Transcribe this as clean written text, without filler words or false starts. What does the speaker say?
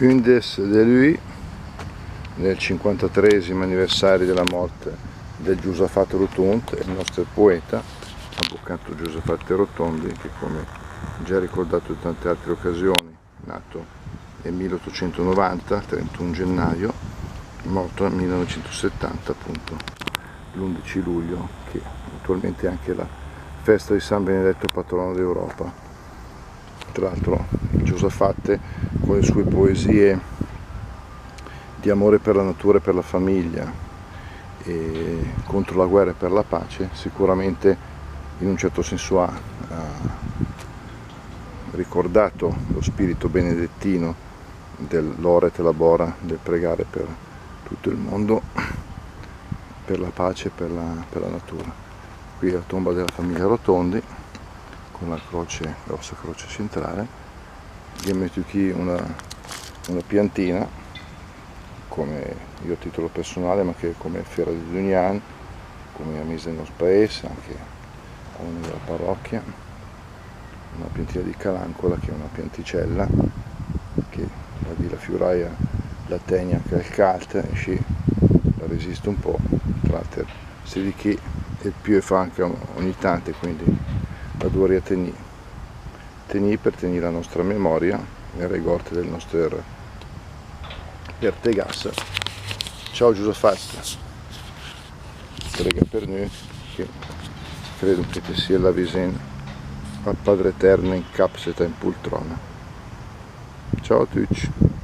Hundes de lui, nel 53esimo anniversario della morte del Giusafat Rotondi, il nostro poeta, avvocato Giusafat Rotondi, che come già ricordato in tante altre occasioni, nato nel 1890, 31 gennaio, morto nel 1970, appunto l'11 luglio, che attualmente è anche la festa di San Benedetto, patrono d'Europa. Tra l'altro il Giusafat, con le sue poesie di amore per la natura e per la famiglia e contro la guerra e per la pace, sicuramente in un certo senso ha ricordato lo spirito benedettino dell'ora et labora, del pregare per tutto il mondo, per la pace e per la natura. Qui è la tomba della famiglia Rotondi, con la grossa croce centrale. Gli ho messo qui una piantina, come io a titolo personale, ma che come fiera di Dunian, come ha messo nel nostro paese, anche a una della parrocchia, una piantina di calancola, che è una pianticella, che va di la fiuraia la tegna calcalta, e sci la resiste un po', tra l'altro se di chi e più fa anche ogni tanto, quindi la dovrei tenere per tenere la nostra memoria nel rigordo del nostro Pertegas. Ciao Giusafat, prega per noi, che credo che ti sia la visena al Padre Eterno in capseta in poltrona. Ciao a tutti.